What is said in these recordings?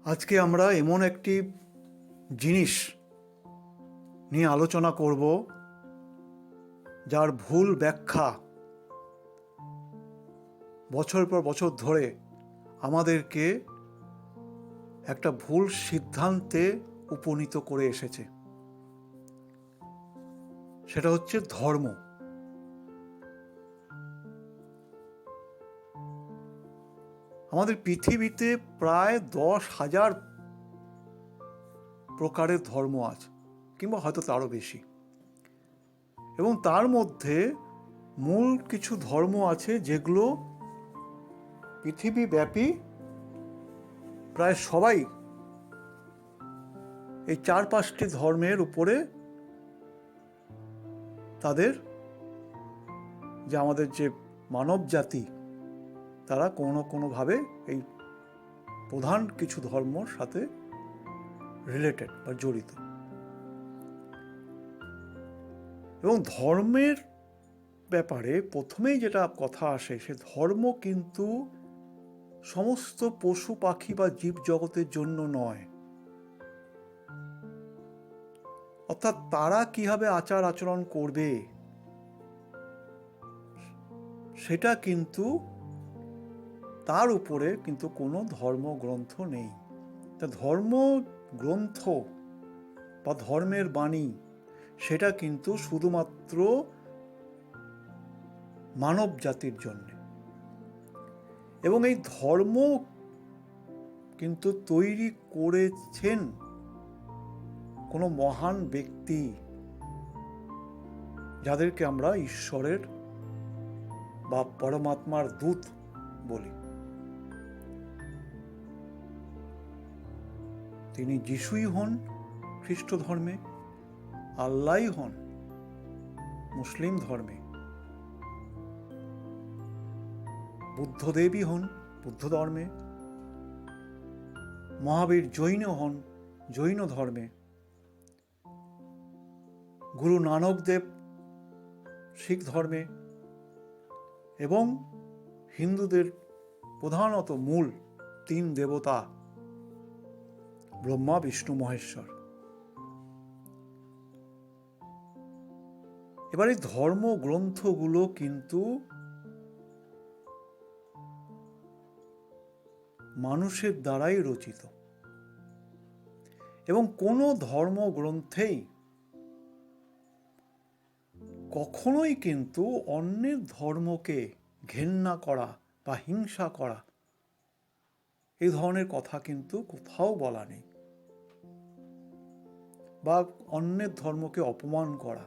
আজকে আমরা এমন একটি জিনিস নিয়ে আলোচনা করব যার ভুল ব্যাখ্যা বছর পর বছর ধরে আমাদেরকে একটা ভুল সিদ্ধান্তে উপনীত করে এসেছে। সেটা হচ্ছে ধর্ম। আমাদের পৃথিবীতে প্রায় 10,000 প্রকারের ধর্ম আছে, কিংবা হয়তো তারও বেশি। এবং তার মধ্যে মূল কিছু ধর্ম আছে যেগুলো পৃথিবীব্যাপী প্রায় সবাই এই 4-5টি ধর্মের উপরে তাদের যে আমাদের যে মানব জাতি, তারা কোনো কোনোভাবে এই প্রধান কিছু ধর্মর সাথে রিলেটেড বা জড়িত। এবং ধর্মের ব্যাপারে প্রথমেই যেটা কথা আসে, সে ধর্ম কিন্তু সমস্ত পশু পাখি বা জীব জগতের জন্য নয়। অর্থাৎ তারা কিভাবে আচার আচরণ করবে সেটা কিন্তু তার উপরে কিন্তু কোনো ধর্মগ্রন্থ নেই। তা ধর্মগ্রন্থ বা ধর্মের বাণী সেটা কিন্তু শুধুমাত্র মানব জাতির জন্য। এবং এই ধর্ম কিন্তু তৈরি করেছেন কোনো মহান ব্যক্তি, যাদেরকে আমরা ঈশ্বরের বা পরমাত্মার দূত বলি। তিনি যিশুই হন খ্রিস্ট ধর্মে, আল্লাহই হন মুসলিম ধর্মে, বুদ্ধদেবই হন বুদ্ধ ধর্মে, মহাবীর জৈন হন জৈন ধর্মে, গুরু নানক দেব শিখ ধর্মে, এবং হিন্দুদের প্রধানত মূল 3 দেবতা ব্রহ্মা বিষ্ণু মহেশ্বর। এবার এই ধর্মগ্রন্থগুলো কিন্তু মানুষের দ্বারাই রচিত, এবং কোনো ধর্মগ্রন্থেই কখনোই কিন্তু অন্যের ধর্মকে ঘেন্না করা বা হিংসা করা এই ধরনের কথা কিন্তু কোথাও বলা নেই, বা অন্যের ধর্মকে অপমান করা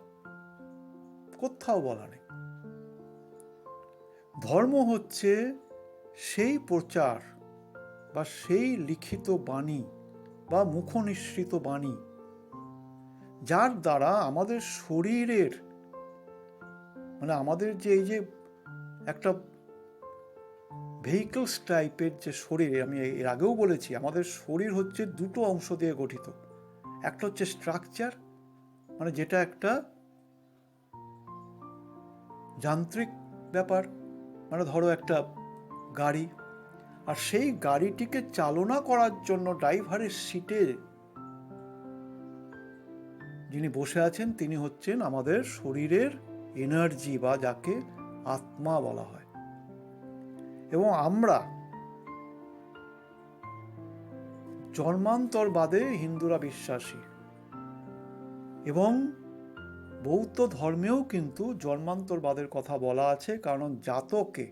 কোথাও বলা নেই। ধর্ম হচ্ছে সেই প্রচার বা সেই লিখিত বাণী বা মুখনিসৃত বাণী যার দ্বারা আমাদের শরীরের, মানে আমাদের যে এই যে একটা ভেহিকলস টাইপের যে শরীর, আমি এর আগেও বলেছি আমাদের শরীর হচ্ছে 2টো অংশ দিয়ে গঠিত। একটা হচ্ছে স্ট্রাকচার, মানে যেটা একটা যান্ত্রিক ব্যাপার, মানে ধরো একটা গাড়ি, আর সেই গাড়িটিকে চালনা করার জন্য ড্রাইভারের সিটে যিনি বসে আছেন তিনি হচ্ছেন আমাদের শরীরের এনার্জি, বা যাকে আত্মা বলা হয়। এবং আমরা জন্মান্তরবাদে হিন্দুরা বিশ্বাসী, এবং বৌদ্ধ ধর্মেও কিন্তু জন্মান্তরবাদের কথা বলা আছে, কারণ জাতকে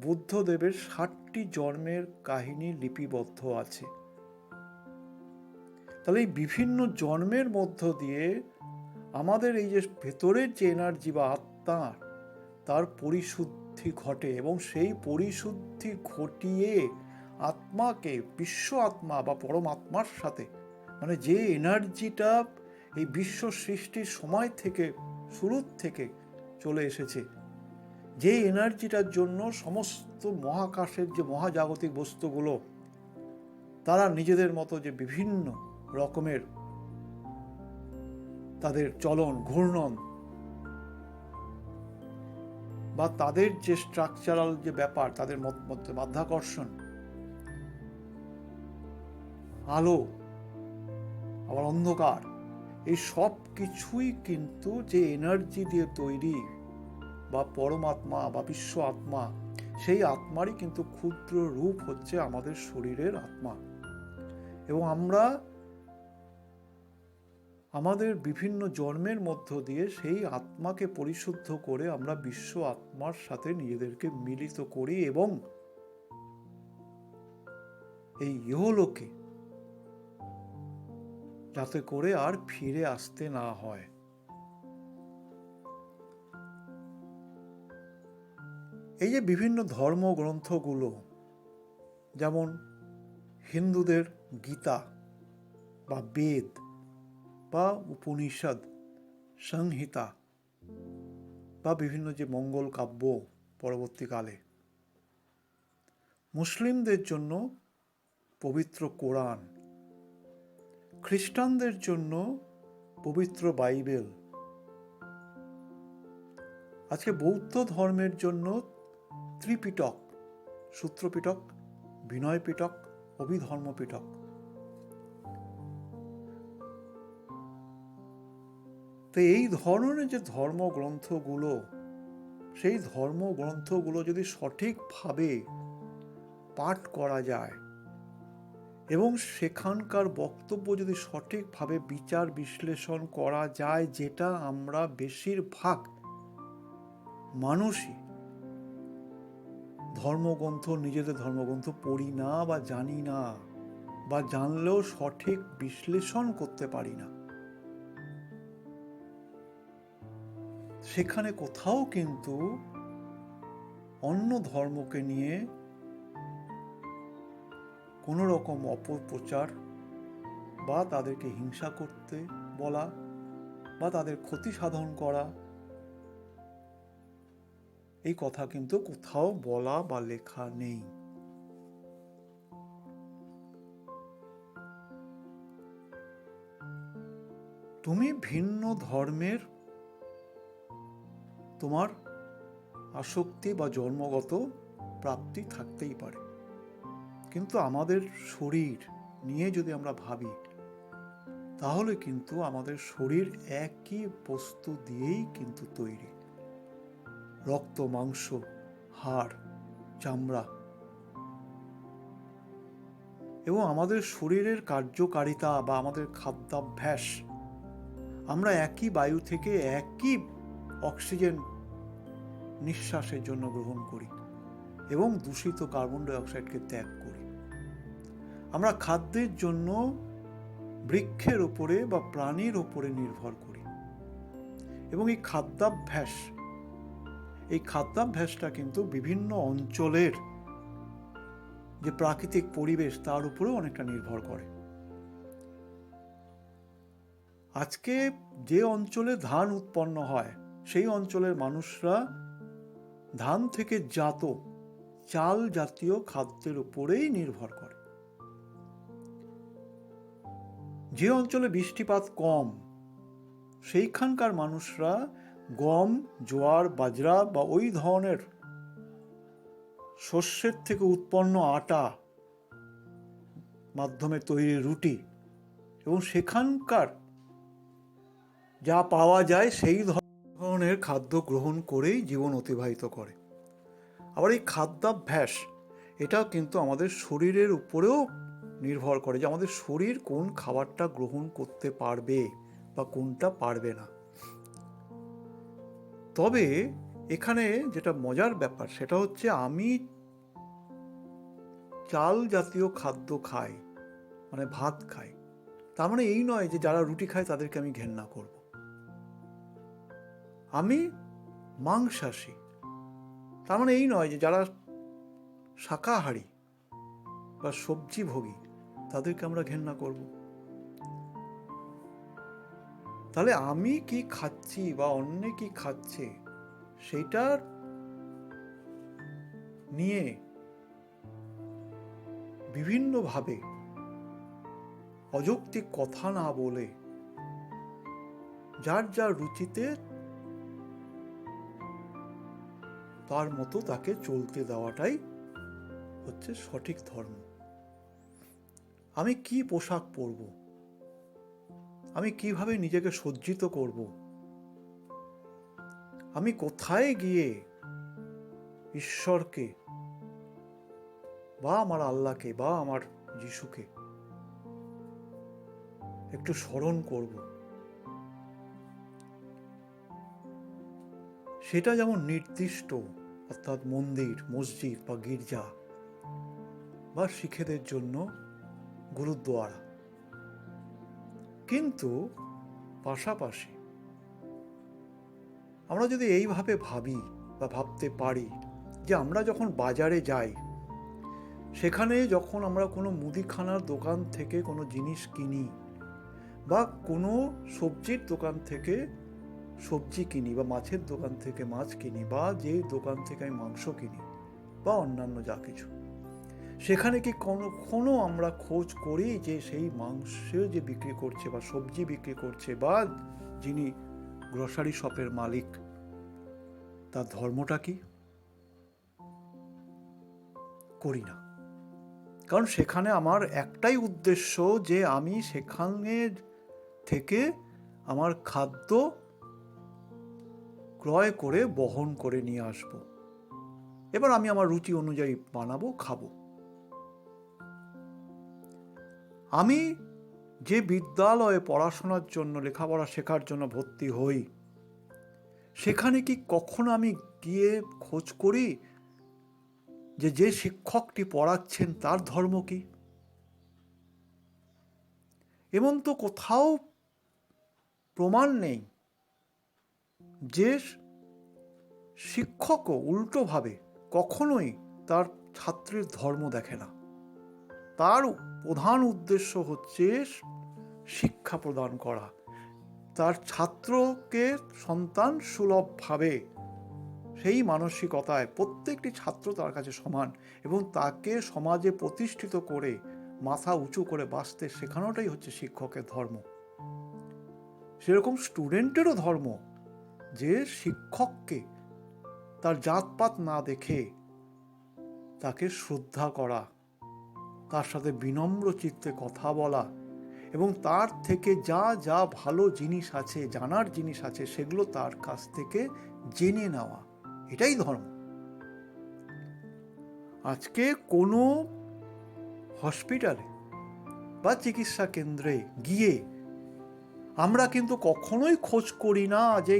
বুদ্ধদেবের 60টি জন্মের কাহিনী লিপিবদ্ধ আছে। তাহলে এই বিভিন্ন জন্মের মধ্য দিয়ে আমাদের এই যে ভেতরের যে এনার্জি বা আত্মা, তার পরিশুদ্ধি ঘটে, এবং সেই পরিশুদ্ধি ঘটিয়ে আত্মাকে বিশ্ব আত্মা বা পরমাত্মার সাথে, মানে যে এনার্জিটা এই বিশ্ব সৃষ্টির সময় থেকে শুরুর থেকে চলে এসেছে, যে এনার্জিটার জন্য সমস্ত মহাকাশের যে মহাজাগতিক বস্তুগুলো তারা নিজেদের মতো যে বিভিন্ন রকমের তাদের চলন ঘূর্ণন বা তাদের যে স্ট্রাকচারাল যে ব্যাপার, তাদের মধ্যে মাধ্যাকর্ষণ, আলো, আবার অন্ধকার, এই সব কিছুই কিন্তু যে এনার্জি দিয়ে তৈরি, বা পরমাত্মা বা বিশ্ব আত্মা, সেই আত্মারই কিন্তু ক্ষুদ্র রূপ হচ্ছে আমাদের শরীরের আত্মা। এবং আমরা আমাদের বিভিন্ন জন্মের মধ্য দিয়ে সেই আত্মাকে পরিশুদ্ধ করে আমরা বিশ্ব আত্মার সাথে নিজেদেরকে মিলিত করি, এবং এই ইহলোকে যাতে করে আর ফিরে আসতে না হয়। এই যে বিভিন্ন ধর্মগ্রন্থগুলো, যেমন হিন্দুদের গীতা বা বেদ বা উপনিষদ, সংহিতা বা বিভিন্ন যে মঙ্গল কাব্য পরবর্তীকালে, মুসলিমদের জন্য পবিত্র কোরআন, খ্রিস্টানদের জন্য পবিত্র বাইবেল, আজকে বৌদ্ধ ধর্মের জন্য ত্রিপিটক, সূত্রপিটক, বিনয় পিটক, অভিধর্ম পিটক। তো এই ধরনের যে ধর্মগ্রন্থগুলো, সেই ধর্মগ্রন্থগুলো যদি সঠিকভাবে পাঠ করা যায় এবং সেখানকার বক্তব্য যদি সঠিকভাবে বিচার বিশ্লেষণ করা যায়, যেটা আমরা বেশিরভাগ মানুষই ধর্মগ্রন্থ, নিজেদের ধর্মগ্রন্থ পড়ি না বা জানি না, বা জানলেও সঠিক বিশ্লেষণ করতে পারি না, সেখানে কোথাও কিন্তু অন্য ধর্মকে নিয়ে কোনো রকম অপপ্রচার বা তাদেরকে হিংসা করতে বলা বা তাদের ক্ষতি সাধন করা, এই কথা কিন্তু কোথাও বলা বা লেখা নেই। তুমি ভিন্ন ধর্মের তোমার আসক্তি বা জন্মগত প্রাপ্তি থাকতেই পারে, কিন্তু আমাদের শরীর নিয়ে যদি আমরা ভাবি, তাহলে কিন্তু আমাদের শরীর একই বস্তু দিয়েই কিন্তু তৈরি। রক্ত, মাংস, হাড়, চামড়া, এবং আমাদের শরীরের কার্যকারিতা বা আমাদের খাদ্যাভ্যাস, আমরা একই বায়ু থেকে একই অক্সিজেন নিঃশ্বাসের জন্য গ্রহণ করি এবং দূষিত কার্বন ডাই অক্সাইডকে ত্যাগ করি। আমরা খাদ্যের জন্য বৃক্ষের ওপরে বা প্রাণীর ওপরে নির্ভর করি, এবং এই খাদ্যাভ্যাসটা কিন্তু বিভিন্ন অঞ্চলের যে প্রাকৃতিক পরিবেশ তার উপরেও অনেকটা নির্ভর করে। আজকে যে অঞ্চলে ধান উৎপন্ন হয়, সেই অঞ্চলের মানুষরা ধান থেকে জাত চাল জাতীয় খাদ্যের উপরেই নির্ভর করে। যে অঞ্চলে বৃষ্টিপাত কম, সেইখানকার মানুষরা গম, জোয়ার, বাজরা বা ওই ধরনের শস্যের থেকে উৎপন্ন আটা মাধ্যমে তৈরি রুটি এবং সেখানকার যা পাওয়া যায় সেই ধরনের খাদ্য গ্রহণ করেই জীবন অতিবাহিত করে। আবার এই খাদ্যাভ্যাস, এটা কিন্তু আমাদের শরীরের উপরেও নির্ভর করে যে আমাদের শরীর কোন খাবারটা গ্রহণ করতে পারবে বা কোনটা পারবে না। তবে এখানে যেটা মজার ব্যাপার, সেটা হচ্ছে আমি চাল জাতীয় খাদ্য খাই, মানে ভাত খাই, তার মানে এই নয় যে যারা রুটি খায় তাদেরকে আমি ঘেন্না করব। আমি মাংসাশী, তার মানে এই নয় যে যারা শাকাহারী বা সবজিভোগী তাদেরকে আমরা ঘেন্না করব। তাহলে আমি কি খাচ্ছি বা অন্য কি খাচ্ছে সেটার নিয়ে বিভিন্নভাবে অযৌক্তিক কথা না বলে যার যার রুচিতে তার মতো তাকে চলতে দেওয়াটাই হচ্ছে সঠিক ধর্ম। আমি কি পোশাক পরব, আমি কিভাবে নিজেকে সজ্জিত করব, আমি কোথায় গিয়ে ঈশ্বরকে বা আমার আল্লাহকে বা আমার যিশুকে একটু স্মরণ করব, সেটা যেমন নির্দিষ্ট, অর্থাৎ মন্দির, মসজিদ বা গির্জা বা শিখেদের জন্য গুরুদ্বারা। কিন্তু পাশাপাশি আমরা যদি এইভাবে ভাবি বা ভাবতে পারি যে আমরা যখন বাজারে যাই, সেখানে যখন আমরা কোনো মুদিখানার দোকান থেকে কোনো জিনিস কিনি বা কোনো সবজির দোকান থেকে সবজি কিনি বা মাছের দোকান থেকে মাছ কিনি বা যে দোকান থেকে আমি মাংস কিনি বা অন্যান্য যা কিছু, সেখানে কি কখনো আমরা খোঁজ করি যে সেই মাংস যে বিক্রি করছে বা সবজি বিক্রি করছে বা যিনি গ্রসারি শপের মালিক, তার ধর্মটা কি? করি না। কারণ সেখানে আমার একটাই উদ্দেশ্য যে আমি সেখানে থেকে আমার খাদ্য ক্রয় করে বহন করে নিয়ে আসব, এবার আমি আমার রুচি অনুযায়ী বানাবো, খাবো। আমি যে বিদ্যালয়ে পড়াশোনার জন্য, লেখাপড়া শেখার জন্য ভর্তি হই, সেখানে কি কখনো আমি গিয়ে খোঁজ করি যে যে শিক্ষকটি পড়াচ্ছেন তার ধর্ম কি? এমন তো কোথাও প্রমাণ নেই যে শিক্ষকও উল্টোভাবে কখনোই তার ছাত্রের ধর্ম দেখে না। তার প্রধান উদ্দেশ্য হচ্ছে শিক্ষা প্রদান করা, তার ছাত্রকে সন্তান সুলভভাবে সেই মানসিকতায় প্রত্যেকটি ছাত্র তার কাছে সমান এবং তাকে সমাজে প্রতিষ্ঠিত করে মাথা উঁচু করে বাঁচতে শেখানোটাই হচ্ছে শিক্ষকের ধর্ম। সেরকম স্টুডেন্টেরও ধর্ম যে শিক্ষককে তার জাতপাত না দেখে তাকে শ্রদ্ধা করা, তার সাথে বিনম্র চিত্তে কথা বলা এবং তার থেকে যা যা ভালো জিনিস আছে, জানার জিনিস আছে, সেগুলো তার কাছ থেকে জেনে নেওয়া, এটাই ধর্ম। আজকে কোনো হসপিটালে বা চিকিৎসা কেন্দ্রে গিয়ে আমরা কিন্তু কখনোই খোঁজ করি না যে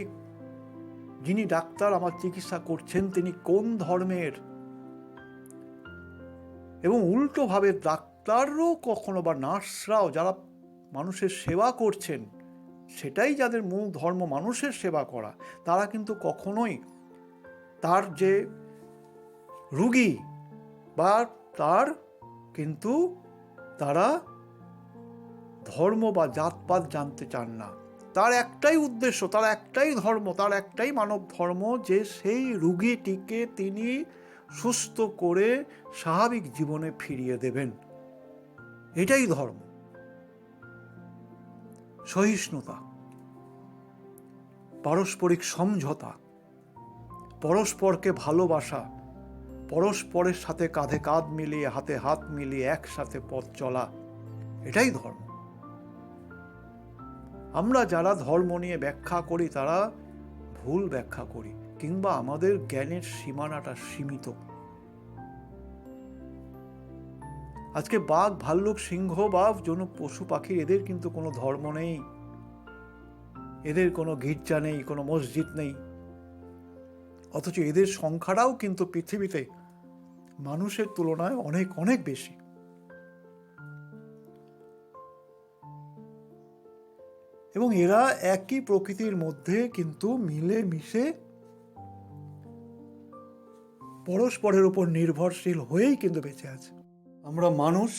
যিনি ডাক্তার আমার চিকিৎসা করছেন তিনি কোন ধর্মের, এবং উল্টোভাবে ডাক্তারও কখনো বা নার্সরাও যারা মানুষের সেবা করছেন, সেটাই যাদের মূল ধর্ম মানুষের সেবা করা, তারা কিন্তু কখনোই তার যে রুগী বা তার কিন্তু তারা ধর্ম বা জাতপাত জানতে চান না। তার একটাই উদ্দেশ্য, তার একটাই ধর্ম, তার একটাই মানব ধর্ম যে সেই রুগীটিকে তিনি সুস্থ করে স্বাভাবিক জীবনে ফিরিয়ে দেবেন। এটাই ধর্ম। সহিষ্ণুতা, পারস্পরিক সমঝোতা, পরস্পরকে ভালোবাসা, পরস্পরের সাথে কাঁধে কাঁধ মিলিয়ে হাতে হাত মিলিয়ে একসাথে পথ চলা, এটাই ধর্ম। আমরা যারা ধর্ম নিয়ে ব্যাখ্যা করি তারা ভুল ব্যাখ্যা করি, কিংবা আমাদের জ্ঞানের সীমানাটা সীমিত। আজকে বাঘ, ভাল্লুক, সিংহ বা কোনো পশু পাখি, এদের কিন্তু কোনো ধর্ম নেই, এদের কোনো গির্জা নেই, কোনো মসজিদ নেই, অথচ এদের সংখ্যাটাও কিন্তু পৃথিবীতে মানুষের তুলনায় অনেক অনেক বেশি। এবং এরা একই প্রকৃতির মধ্যে কিন্তু মিলে মিশে পরস্পরের উপর নির্ভরশীল হয়েই কিন্তু বেঁচে আছে। আমরা মানুষ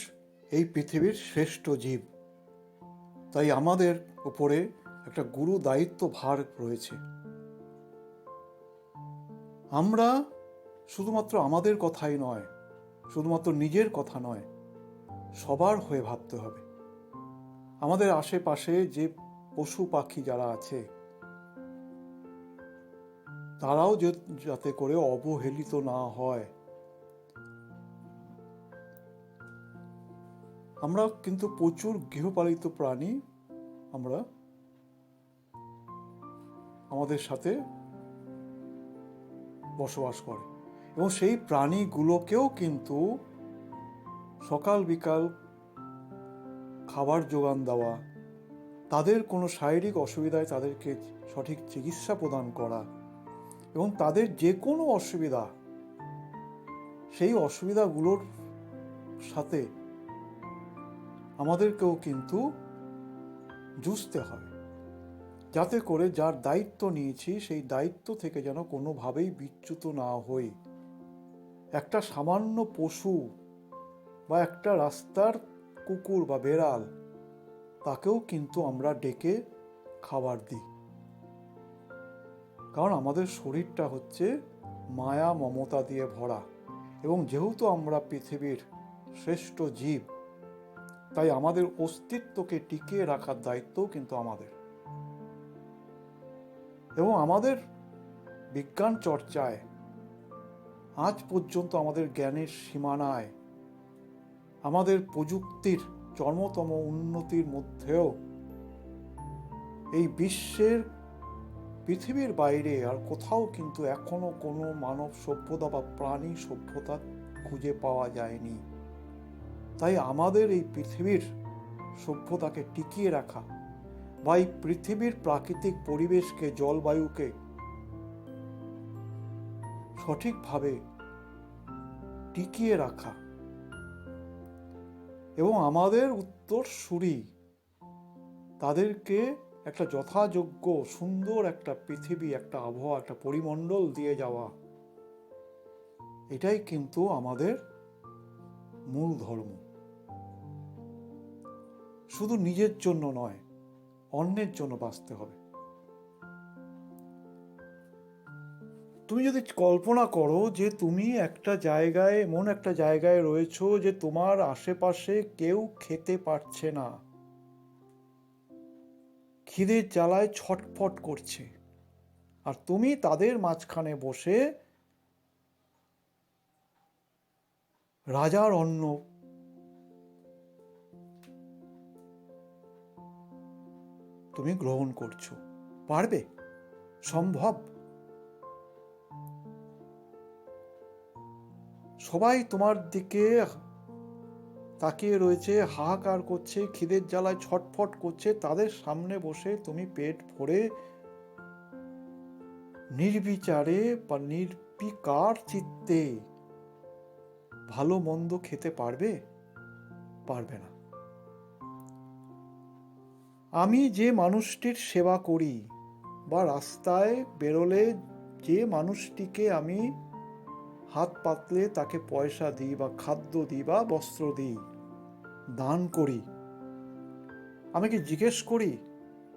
এই পৃথিবীর শ্রেষ্ঠ জীব, তাই আমাদের উপরে একটা গুরু দায়িত্ব ভার রয়েছে। আমরা শুধুমাত্র আমাদের কথাই নয়, শুধুমাত্র নিজের কথা নয়, সবার হয়ে ভাবতে হবে। আমাদের আশেপাশে যে পশু পাখি যারা আছে তারাও যাতে করে অবহেলিত না হয়। আমরা কিন্তু প্রচুর গৃহপালিত প্রাণী আমরা আমাদের সাথে বসবাস করে, এবং সেই প্রাণীগুলোকেও কিন্তু সকাল বিকাল খাবার যোগান দেওয়া, তাদের কোনো শারীরিক অসুবিধায় তাদেরকে সঠিক চিকিৎসা প্রদান করা, এবং তাদের যে কোনো অসুবিধা, সেই অসুবিধাগুলোর সাথে আমাদেরকেও কিন্তু যুঝতে হয়, যাতে করে যার দায়িত্ব নিয়েছি সেই দায়িত্ব থেকে যেন কোনোভাবেই বিচ্যুত না হই। একটা সামান্য পশু বা একটা রাস্তার কুকুর বা বেড়াল, তাকেও কিন্তু আমরা ডেকে খাবার দিই, কারণ আমাদের শরীরটা হচ্ছে মায়া মমতা দিয়ে ভরা, এবং যেহেতু আমরা পৃথিবীর শ্রেষ্ঠ জীব, তাই আমাদের অস্তিত্বকে টিকিয়ে রাখার দায়িত্বও কিন্তু আমাদের। এবং আমাদের বিজ্ঞান চর্চায় আজ পর্যন্ত আমাদের জ্ঞানের সীমানায়, আমাদের প্রযুক্তির চরমতম উন্নতির মধ্যেও এই বিশ্বের পৃথিবীর বাইরে আর কোথাও কিন্তু এখনো কোনো মানব সভ্যতা বা প্রাণী সভ্যতা খুঁজে পাওয়া যায়নি। তাই আমাদের এই পৃথিবীর সভ্যতাকে টিকিয়ে রাখা বা এই পৃথিবীর প্রাকৃতিক পরিবেশকে, জলবায়ুকে সঠিকভাবে টিকিয়ে রাখা, এবং আমাদের উত্তরসূরি তাদেরকে একটা যথাযোগ্য সুন্দর একটা পৃথিবী, একটা আবহাওয়া, একটা পরিমণ্ডল দিয়ে যাওয়া, এটাই কিন্তু আমাদের মূল ধর্ম। শুধু নিজের জন্য নয়, অন্যের জন্য বাঁচতে হবে। তুমি যদি কল্পনা করো যে তুমি একটা জায়গায়, এমন একটা জায়গায় রয়েছো যে তোমার আশেপাশে কেউ খেতে পারছে না, খিদের জ্বালায় ছটফট করছে, আর তুমি তাদের মাঝখানে বসে রাজার অন্ন তুমি গ্রহণ করছো, পারবে? সম্ভব? সবাই তোমার দিকে তাকিয়ে রয়েছে, হাহাকার করছে, খিদের জ্বালায় ছটফট করছে, তাদের সামনে বসে তুমি পেট ভরে নির্বিচারে বা নির্বিকার চিত্তে ভালো মন্দ খেতে পারবে? পারবে না। আমি যে মানুষটির সেবা করি বা রাস্তায় বেরোলে যে মানুষটিকে আমি হাত পাতলে তাকে পয়সা দিই বা খাদ্য দিই বা বস্ত্র দিই, দান করি, আমি কি জিজ্ঞেস করি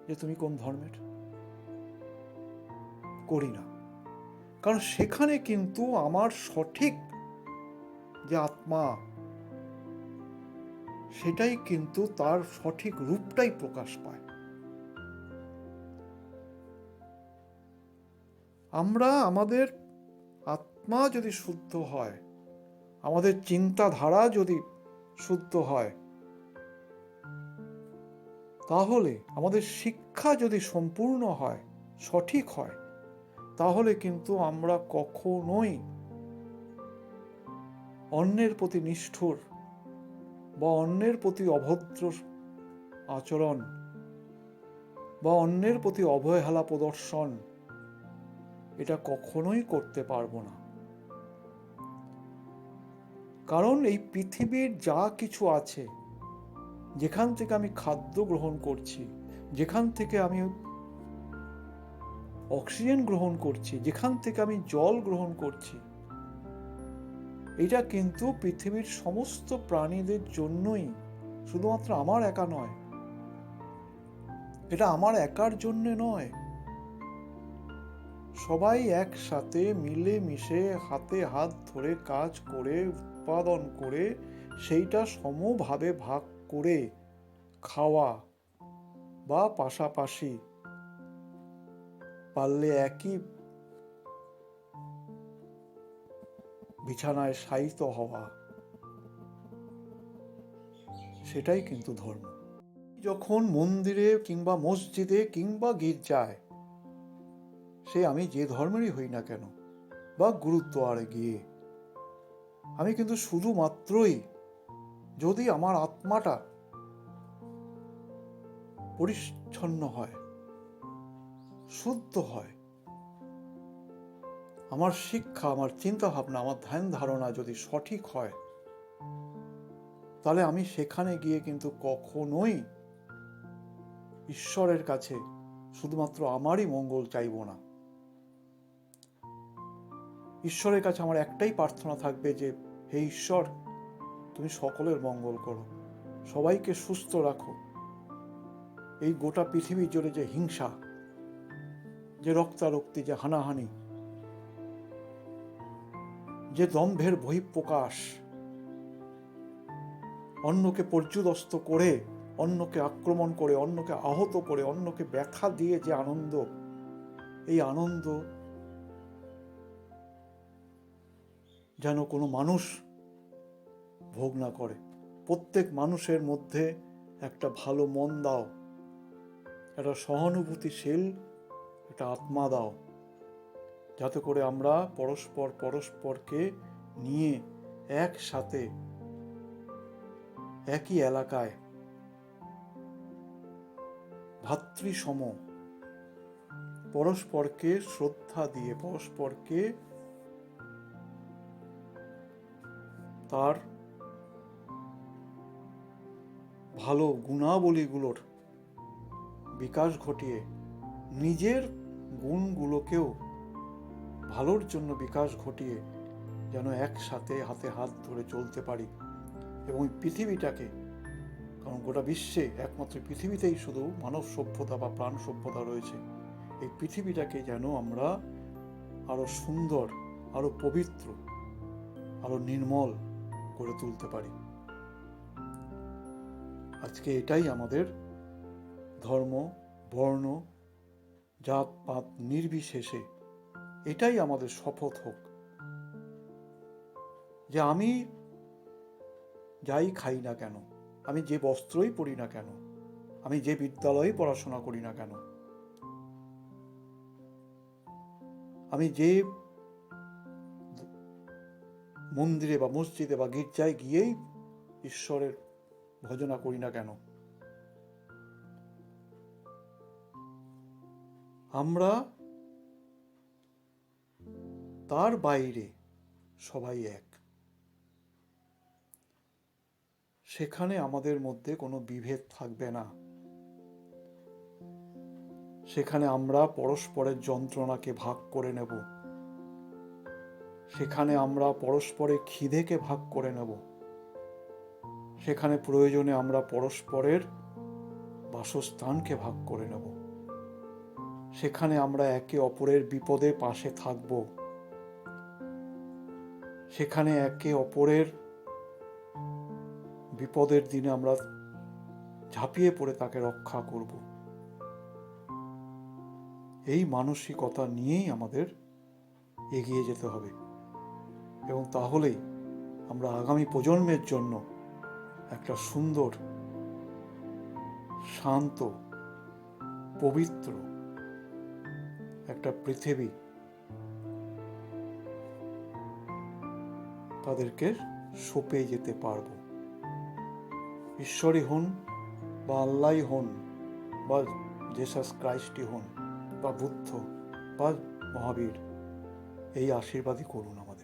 যে তুমি কোন ধর্মের? করি না। কারণ সেখানে কিন্তু আমার সঠিক যে আত্মা, সেটাই কিন্তু তার সঠিক রূপটাই প্রকাশ পায়। আমরা আমাদের আত্মা যদি শুদ্ধ হয়, আমাদের চিন্তাধারা যদি শুদ্ধ হয়, তাহলে আমাদের শিক্ষা যদি সম্পূর্ণ হয়, সঠিক হয়, তাহলে কিন্তু আমরা কখনোই অন্যের প্রতি নিষ্ঠুর বা অন্যের প্রতি অভদ্র আচরণ বা অন্যের প্রতি অবহেলা প্রদর্শন, এটা কখনোই করতে পারবো না। কারণ এই পৃথিবীর যা কিছু আছে, যেখান থেকে আমি খাদ্য গ্রহণ করছি, যেখান থেকে আমি অক্সিজেন গ্রহণ করছি, যেখান থেকে আমি জল গ্রহণ করছি, এটা কিন্তু পৃথিবীর সমস্ত প্রাণীদের জন্যই, শুধুমাত্র আমার একা নয়, এটা আমার একার জন্য নয়, সবাই একসাথে মিলে মিশে হাতে হাত ধরে কাজ করে উৎপাদন করে সেইটা সমভাবে ভাগ করে খাওয়া, বা পাশাপাশি পারলে একই বিছানায় শায়িত হওয়া, সেটাই কিন্তু ধর্ম। যখন মন্দিরে কিংবা মসজিদে কিংবা গির্জায়, সে আমি যে ধর্মেরই হই না কেন, বা গুরুদ্বারে গিয়ে, আমি কিন্তু শুধুমাত্রই যদি আমার আত্মাটা পরিচ্ছন্ন হয়, শুদ্ধ হয়, আমার শিক্ষা, আমার চিন্তা ভাবনা, আমার ধ্যান ধারণা যদি সঠিক হয়, তাহলে আমি সেখানে গিয়ে কিন্তু কখনোই ঈশ্বরের কাছে শুধুমাত্র আমারই মঙ্গল চাইব না। ঈশ্বরের কাছে আমার একটাই প্রার্থনা থাকবে যে, হে ঈশ্বর, তুমি সকলের মঙ্গল করো, সবাইকে সুস্থ রাখো। এই গোটা পৃথিবী জুড়ে যে হিংসা, যে রক্তারক্তি, যে হানাহানি, যে দম্ভের বহিঃপ্রকাশ, অন্যকে পর্যুদস্ত করে, অন্যকে আক্রমণ করে, অন্যকে আহত করে, অন্যকে ব্যথা দিয়ে যে আনন্দ, এই আনন্দ যেন কোনো মানুষ ভোগ না করে। প্রত্যেক মানুষের মধ্যে একটা ভালো মন দাও, একটা সহানুভূতিশীল একটা আত্মা দাও, যাতে করে আমরা পরস্পরকে নিয়ে একসাথে একই এলাকায় ভাতৃসম পরস্পরকে শ্রদ্ধা দিয়ে, পরস্পরকে তার ভালো গুণাবলীগুলোর বিকাশ ঘটিয়ে নিজের গুণগুলোকেও ভালোর জন্য বিকাশ ঘটিয়ে যেন একসাথে হাতে হাত ধরে চলতে পারি। এবং পৃথিবীটাকে, কারণ গোটা বিশ্বে একমাত্র পৃথিবীতেই শুধু মানব সভ্যতা বা প্রাণ সভ্যতা রয়েছে, এই পৃথিবীটাকে যেন আমরা আরো সুন্দর, আরো পবিত্র, আরো নির্মল করে তুলতে পারি। আজকে এটাই আমাদের ধর্ম, বর্ণ, জাতপাত নির্বিশেষে এটাই আমাদের শপথ হোক যে আমি যাই খাই না কেন, আমি যে বস্ত্রই পরি না কেন, আমি যে বিদ্যালয়ে পড়াশোনা করি না কেন, আমি যে মন্দিরে বা মসজিদে বা গির্জায় গিয়েই ঈশ্বরের ভজনা করি না কেন, আমরা তার বাইরে সবাই এক। সেখানে আমাদের মধ্যে কোনো বিভেদ থাকবে না। সেখানে আমরা পরস্পরের যন্ত্রণাকে ভাগ করে নেব, সেখানে আমরা পরস্পরের খিদেকে ভাগ করে নেব, সেখানে প্রয়োজনে আমরা পরস্পরের বাসস্থানকে ভাগ করে নেব, সেখানে আমরা একে অপরের বিপদে পাশে থাকব, সেখানে একে অপরের বিপদের দিনে আমরা ঝাঁপিয়ে পড়ে তাকে রক্ষা করব। এই মানসিকতা নিয়েই আমাদের এগিয়ে যেতে হবে, এবং তাহলেই আমরা আগামী প্রজন্মের জন্য একটা সুন্দর, শান্ত, পবিত্র একটা পৃথিবী তাদেরকে সঁপে যেতে পারব। ঈশ্বরই হন বা আল্লাহই হন বা জেসাস ক্রাইস্টই হন বা বুদ্ধ বা মহাবীর, এই আশীর্বাদই করুন আমাদের।